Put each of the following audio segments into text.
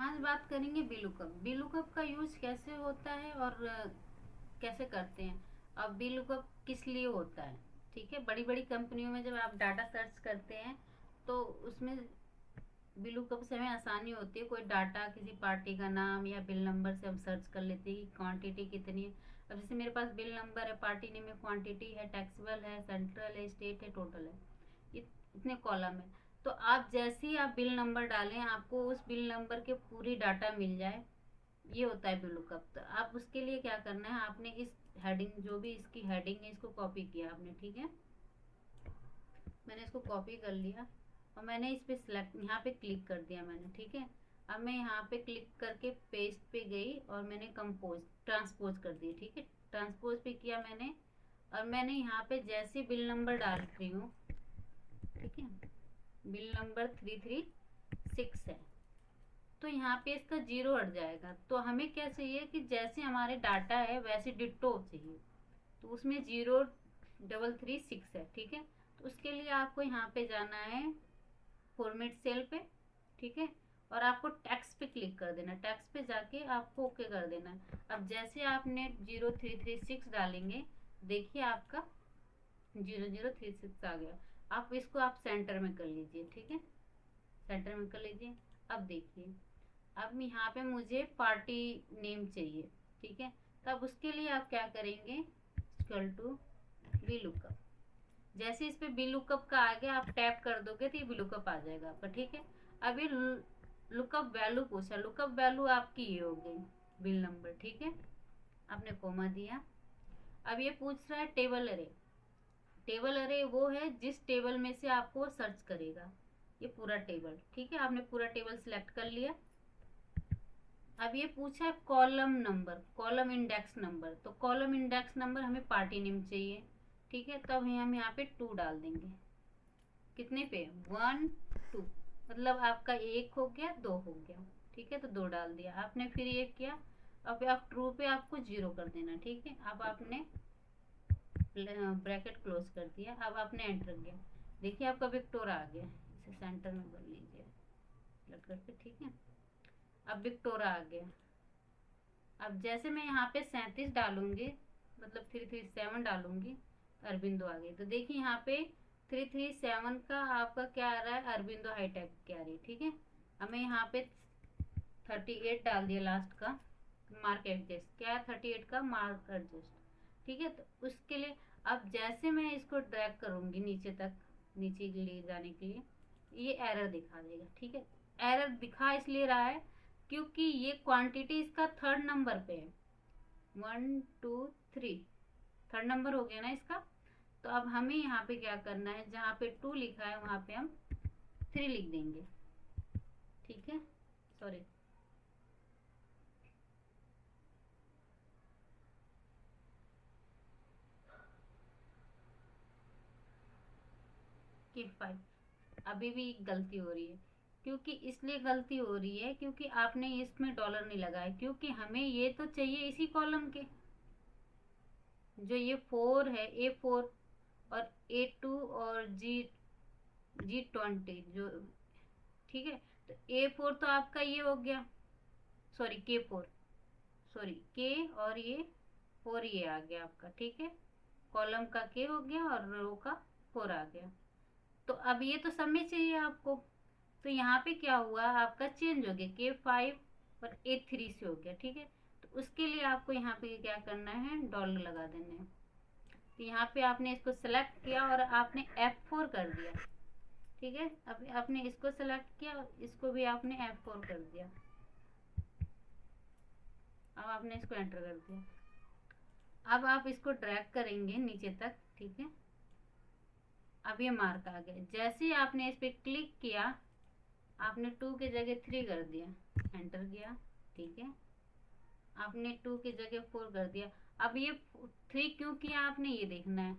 आज बात करेंगे वीलुकअप। वीलुकअप का यूज कैसे होता है और कैसे करते हैं। अब वीलुकअप किस लिए होता है, ठीक है। बड़ी बड़ी कंपनियों में जब आप डाटा सर्च करते हैं तो उसमें वीलुकअप से हमें आसानी होती है। कोई डाटा किसी पार्टी का नाम या बिल नंबर से हम सर्च कर लेते हैं कि क्वांटिटी कितनी है। अब जैसे मेरे पास बिल नंबर है, पार्टी नेम है, क्वांटिटी है, टैक्सेबल है, सेंट्रल है, स्टेट है, टोटल है, इतने कॉलम है। तो आप जैसे ही आप बिल नंबर डालें आपको उस बिल नंबर के पूरी डाटा मिल जाए, ये होता है वीलुकअप। तो आप उसके लिए क्या करना है, आपने इस हेडिंग, जो भी इसकी हेडिंग है, इसको कॉपी किया आपने, ठीक है। मैंने इसको कॉपी कर लिया और मैंने इस पे सिलेक्ट, यहाँ पे क्लिक कर दिया मैंने, ठीक है। अब मैं यहाँ पे क्लिक करके पेस्ट पे गई और मैंने कंपोज ट्रांसपोज कर दिया, ठीक है। ट्रांसपोज पे किया मैंने और मैंने यहाँ पे जैसे बिल नंबर डाल रही हूँ, ठीक है। बिल नंबर 336 है तो यहाँ पे इसका जीरो हट जाएगा। तो हमें क्या चाहिए कि जैसे हमारे डाटा है वैसे डिट्टो चाहिए। तो उसमें 0336 है, ठीक है। तो उसके लिए आपको यहाँ पे जाना है फॉर्मेट सेल पे, ठीक है। और आपको टैक्स पे क्लिक कर देना, टैक्स पे जाके आपको ओके कर देना है। अब जैसे आपने 0336 डालेंगे, देखिए आपका 0036 आ गया। आप इसको आप सेंटर में कर लीजिए, ठीक है। सेंटर में कर लीजिए। अब देखिए, अब यहाँ पे मुझे पार्टी नेम चाहिए, ठीक है। तब उसके लिए आप क्या करेंगे, इक्वल टू वी लुकअप। जैसे इस पे वी लुकअप का आगे आप टैप कर दोगे तो ये वी लुकअप आ जाएगा आपका, ठीक है। अब ये लुकअप वैल्यू पूछा, लुकअप वैल्यू आपकी ये हो गई बिल नंबर, ठीक है। आपने कोमा दिया। अब ये पूछ रहा है टेबल अरे। टेबल अरे वो है जिस टेबल में से आपको सर्च करेगा, ये पूरा टेबल, ठीक है। आपने पूरा टेबल सिलेक्ट कर लिया। अब ये पूछा है column number, column index number. तो कॉलम इंडेक्स नंबर हमें पार्टी नेम चाहिए, ठीक है। तब हम यहाँ पे 2 डाल देंगे। कितने पे, 1 2, मतलब आपका 1 हो गया, 2 हो गया, ठीक है। तो 2 डाल दिया आपने, फिर ये किया। अब आप ट्रू पे आपको 0 कर देना, ठीक है। अब आपने ब्रैकेट क्लोज कर दिया। अब आपने एंटर किया, देखिए आपका विक्टोर आ गया। इसे सेंटर में कर लीजिए करके, ठीक है। अब विक्टोरा आ गया। अब जैसे मैं यहाँ पे 37 डालूंगी, मतलब 337 डालूंगी, अरबिंदो आ गई। तो देखिए यहाँ पे 337 का आपका क्या आ रहा है, अरबिंदो हाईटेक क्या आ रही है, ठीक है। अब मैं यहाँ पे 38 डाल दिया लास्ट का, मार्क एडजस्ट क्या है, 38 का मार्क एडजस्ट, ठीक है। तो उसके लिए अब जैसे मैं इसको ड्रैग करूंगी नीचे तक, नीचे ले जाने के लिए, ये एरर दिखा देगा, ठीक है। एरर दिखा इसलिए रहा है क्योंकि ये क्वांटिटी इसका थर्ड नंबर पे है, 1 2 3, थर्ड नंबर हो गया ना इसका। तो अब हमें यहाँ पे क्या करना है, जहाँ पे 2 लिखा है वहां पे हम 3 लिख देंगे, ठीक है। सॉरी, कि 5। अभी भी गलती हो रही है, क्योंकि इसलिए गलती हो रही है क्योंकि आपने इसमें डॉलर नहीं लगाया, क्योंकि हमें ये तो चाहिए इसी कॉलम के, जो ये 4 है, A4 और A2 और G20 जो, ठीक है। तो A4 तो आपका ये हो गया, सॉरी K4, सॉरी K, और ये 4 ये आ गया आपका, ठीक है। कॉलम का K हो गया और रो का 4 आ गया। तो अब ये तो सब में चाहिए आपको। तो यहाँ पे क्या हुआ, आपका चेंज हो गया, K5 और A3 से हो गया, ठीक है। तो उसके लिए आपको यहाँ पे क्या करना है, डॉलर लगा देने हैं। तो यहाँ पे आपने इसको सेलेक्ट किया और आपने F4 कर दिया, ठीक है। अब आपने इसको सेलेक्ट किया और इसको भी आपने F4 कर दिया। अब आपने इसको एंटर कर दिया। अब आप इसको ड्रैग करेंगे नीचे तक, ठीक है। अब ये मार्क आ गया। जैसे ही आपने इस पर क्लिक किया, आपने 2 की जगह 3 कर दिया, एंटर किया, ठीक है। आपने 2 की जगह 4 कर दिया। अब ये 3 क्यों किया आपने, ये देखना है।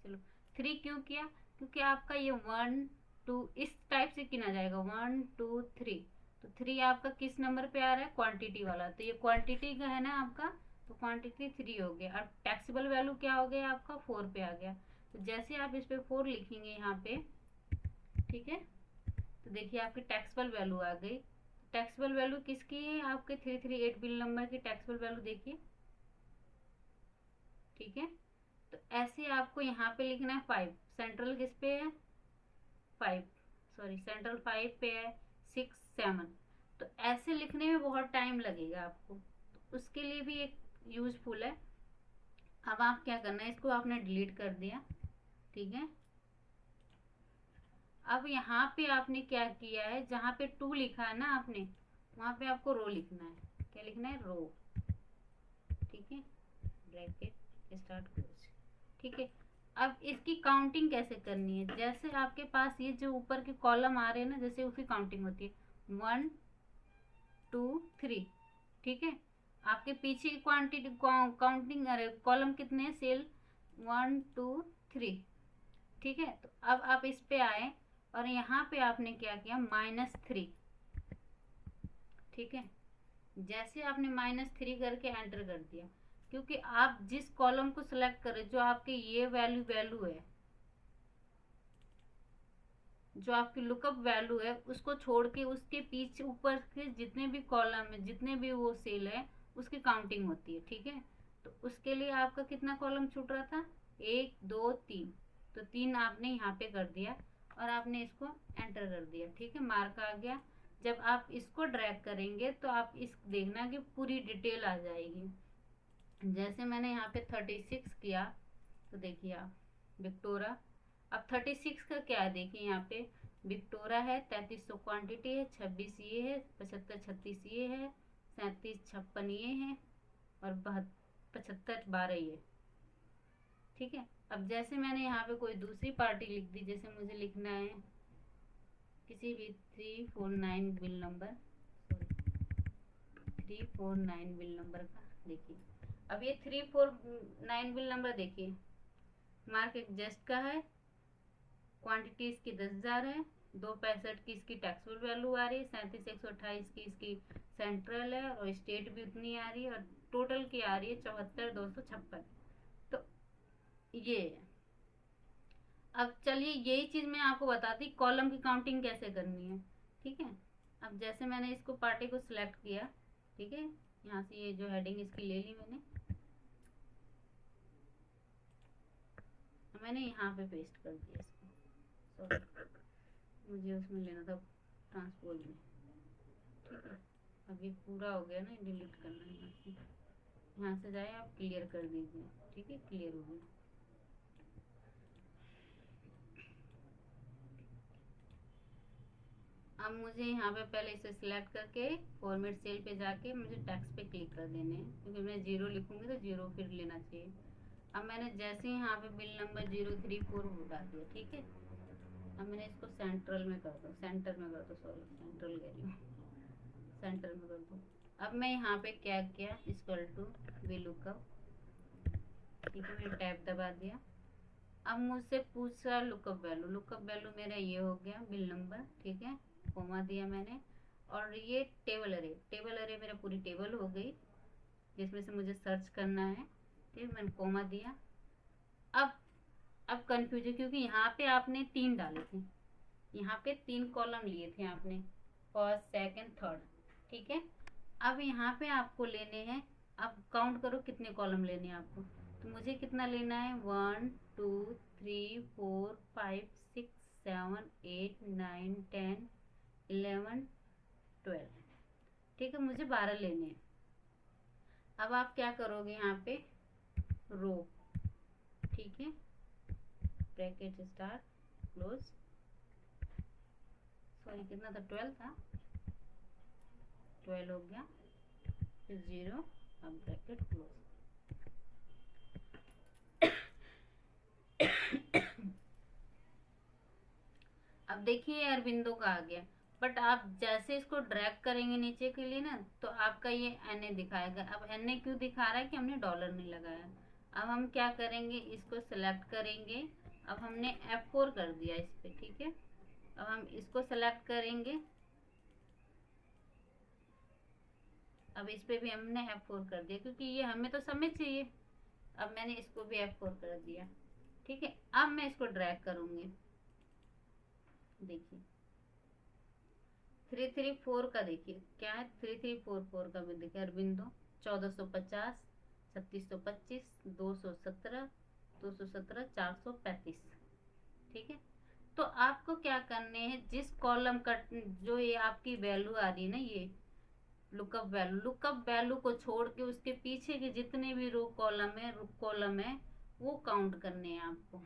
चलो, 3 क्यों किया, क्योंकि आपका ये 1 2 इस टाइप से गिना जाएगा, 1 2 3। तो 3 आपका किस नंबर पे आ रहा है, क्वांटिटी वाला। तो ये क्वांटिटी का है ना आपका, तो क्वांटिटी 3 हो गया। और टैक्सेबल वैल्यू क्या हो गया आपका, 4 पे आ गया। तो जैसे आप इस पे 4 लिखेंगे यहाँ पे, ठीक है। तो देखिए आपकी टैक्सेबल वैल्यू आ गई टैक्सेबल वैल्यू किसकी है, आपके 338 बिल नंबर की टैक्सेबल वैल्यू देखिए, ठीक है। तो ऐसे आपको यहाँ पे लिखना है 5, सेंट्रल किस पे है 5, सॉरी सेंट्रल 5 पे है, 6 7, तो ऐसे लिखने में बहुत टाइम लगेगा आपको, तो उसके लिए भी एक यूजफुल है। अब आप क्या करना है, इसको आपने डिलीट कर दिया, ठीक है। अब यहाँ पे आपने क्या किया है, जहाँ पे 2 लिखा है ना आपने, वहां पे आपको रो लिखना है, क्या लिखना है रो, ठीक है, ब्रैकेट स्टार्ट क्लोज, ठीक है। अब इसकी काउंटिंग कैसे करनी है, जैसे आपके पास ये जो ऊपर के कॉलम आ रहे हैं ना, जैसे उसकी काउंटिंग होती है 1 2 3, ठीक है। आपके पीछे की क्वांटिटी काउंटिंग, अरे कॉलम कितने हैं, सेल 1 2 3, ठीक है। तो अब आप इस पे आए और यहाँ पे आपने क्या किया -3, ठीक है। जैसे आपने -3 करके एंटर कर दिया, क्योंकि आप जिस कॉलम को सिलेक्ट करें, जो आपके ये वैल्यू है, जो आपकी लुकअप वैल्यू है, उसको छोड़ के उसके पीछे ऊपर के जितने भी कॉलम है, जितने भी वो सेल है, उसकी काउंटिंग होती है, ठीक है। तो उसके लिए आपका कितना कॉलम छूट रहा था, 1 2 3, तो 3 आपने यहाँ पे कर दिया और आपने इसको एंटर कर दिया, ठीक है, मार्क आ गया। जब आप इसको ड्रैग करेंगे तो आप इस देखना कि पूरी डिटेल आ जाएगी। जैसे मैंने यहाँ पे 36 किया, तो देखिए आप विक्टोरा, अब 36 का क्या है, देखिए यहाँ पे विक्टोरा है, 3300 क्वांटिटी है, 26 ये है, 75 36 ये है, 37 56 ये है, और 75 12 ये, ठीक है। अब जैसे मैंने यहाँ पे कोई दूसरी पार्टी लिख दी, जैसे मुझे लिखना है किसी भी 349 bill number, sorry 349 bill number का, देखिए अब ये 349 बिल नंबर देखिए, मार्क एडजस्ट का है, क्वांटिटी इसकी 10,000 है, 265 की इसकी टैक्सेबल वैल्यू आ रही है, 37,128 की इसकी सेंट्रल है, और स्टेट भी उतनी आ रही है, और टोटल की आ रही है 74,256। तो ये है। अब चलिए यही चीज मैं आपको बताती कॉलम की काउंटिंग कैसे करनी है, ठीक है। अब जैसे मैंने इसको पार्टी को सिलेक्ट किया, ठीक है, यहाँ से ये जो हेडिंग इसकी ले ली मैंने यहाँ पे पेस्ट कर दिया इसको, सॉरी मुझे उसमें लेना था ट्रांसपोज में, ठीक है। अब ये पूरा हो गया ना, डिलीट करना है यहाँ से जाए आप क्लियर कर दीजिए, ठीक है, क्लियर हो गया। अब मुझे यहाँ पे पहले इसे सिलेक्ट करके फॉर्मेट सेल पे जाके मुझे टैक्स पे क्लिक कर देने हैं, क्योंकि मैं 0 लिखूंगी तो 0 फिर लेना चाहिए। अब मैंने जैसे ही यहाँ पे बिल नंबर 034 डाल दिया, ठीक है। अब मैंने इसको सेंट्रल में कर दो, सेंटर में कर दो, सॉरी सेंट्रल कह रही हूँ, सेंटर में कर दो। अब मैं यहाँ पे क्या किया, इक्वल टू VLOOKUP, ठीक है, मैंने टैब दबा दिया। अब मुझसे पूछ रहा लुकअप वैल्यू, लुकअप वैल्यू मेरा ये हो गया बिल नंबर, ठीक है, कोमा दिया मैंने, और ये टेबल अरे, टेबल अरे मेरा पूरी टेबल हो गई जिसमें से मुझे सर्च करना है, ठीक है, मैंने कोमा दिया। अब कंफ्यूजन, क्योंकि यहाँ पे आपने 3 डाले थे, यहाँ पे 3 कॉलम लिए थे आपने, फर्स्ट सेकंड थर्ड, ठीक है। अब यहाँ पे आपको लेने हैं, अब काउंट करो कितने कॉलम लेने हैं आपको, तो मुझे कितना लेना है 1 2 3 4 5 6 7 8 9 10 11 12, ठीक है, मुझे 12 लेने हैं। अब आप क्या करोगे, यहाँ पे रो, ठीक है, ब्रैकेट स्टार्ट क्लोज, सॉरी कितना था 12 था, 12 हो गया, फिर 0, अब ब्रैकेट क्लोज। अब देखिए अरविंदो का आ गया, बट आप जैसे इसको ड्रैग करेंगे नीचे के लिए ना, तो आपका ये NA दिखाएगा। अब NA क्यों दिखा रहा है, कि हमने डॉलर नहीं लगाया। अब हम क्या करेंगे, इसको सेलेक्ट करेंगे, अब हमने F4 कर दिया इस पे, ठीक है। अब हम इसको सेलेक्ट करेंगे, अब इस पे भी हमने F4 कर दिया, क्योंकि ये हमें तो समय चाहिए। अब मैंने इसको भी F4 कर दिया, ठीक है। अब मैं इसको ड्रैग करूंगी, देखिए 334 का देखिए क्या है, 3344 का भी देखिए अरबिंदो 1450, 3625, 217, 217, 435। ठीक है, तो आपको क्या करने हैं, जिस कॉलम का जो ये आपकी वैल्यू आ रही है ना, ये लुकअप वैल्यू को छोड़ के उसके पीछे के जितने भी रो कॉलम है वो काउंट करने हैं आपको।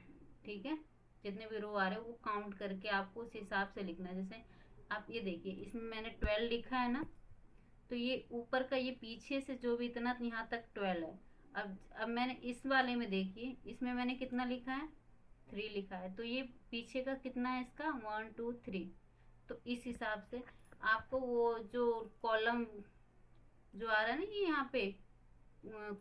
ठीक है, जितने भी रो आ रहे हैं वो काउंट करके आपको उस हिसाब से लिखना है। जैसे आप ये देखिए, इसमें मैंने 12 लिखा है ना, तो ये ऊपर का ये पीछे से जो भी इतना यहाँ तक 12 है। अब मैंने इस वाले में देखिए, इसमें मैंने कितना लिखा है, 3 लिखा है, तो ये पीछे का कितना है इसका, 1 2 3। तो इस हिसाब से आपको वो जो कॉलम जो आ रहा है ना, ये यहाँ पे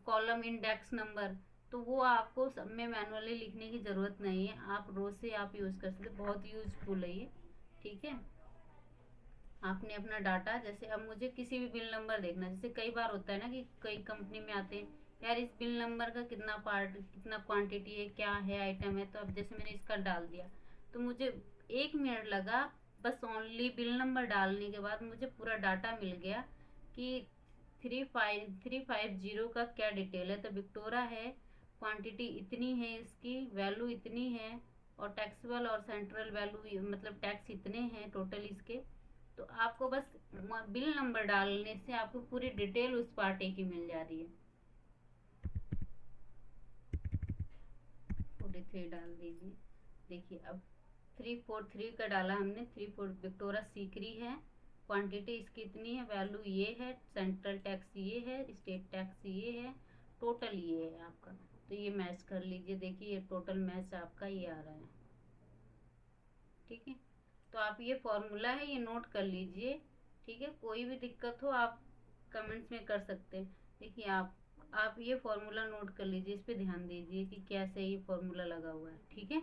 कॉलम इंडेक्स नंबर, तो वो आपको सब में मैनुअली लिखने की ज़रूरत नहीं है, आप रोज से आप यूज़ कर सकते, बहुत यूजफुल है ये। ठीक है, आपने अपना डाटा, जैसे अब मुझे किसी भी बिल नंबर देखना, जैसे कई बार होता है ना कि कई कंपनी में आते हैं, यार इस बिल नंबर का कितना पार्ट, कितना क्वांटिटी है, क्या है आइटम है, तो अब जैसे मैंने इसका डाल दिया, तो मुझे 1 मिनट लगा, बस ओनली बिल नंबर डालने के बाद मुझे पूरा डाटा मिल गया कि 350 का क्या डिटेल है। तो विक्टोरा है, क्वांटिटी इतनी है, इसकी वैल्यू इतनी है, और टैक्सेबल और सेंट्रल वैल्यू मतलब टैक्स इतने हैं टोटल इसके। तो आपको बस बिल नंबर डालने से आपको पूरी डिटेल उस पार्टी की मिल जा रही है। 43 डाल दीजिए। देखिए अब 343 का डाला हमने, 34 विक्टोरा सीकरी है, क्वांटिटी इसकी इतनी है, वैल्यू ये है, सेंट्रल टैक्स ये है, स्टेट टैक्स ये है, टोटल ये है आपका। तो ये मैच कर लीजिए, देखिए ये टोटल मैच आपका ये आ रहा है। ठीक है, तो आप ये फॉर्मूला है ये नोट कर लीजिए। ठीक है, कोई भी दिक्कत हो आप कमेंट्स में कर सकते हैं। देखिए आप ये फॉर्मूला नोट कर लीजिए, इस पे ध्यान दीजिए कि कैसे ये फॉर्मूला लगा हुआ है। ठीक है।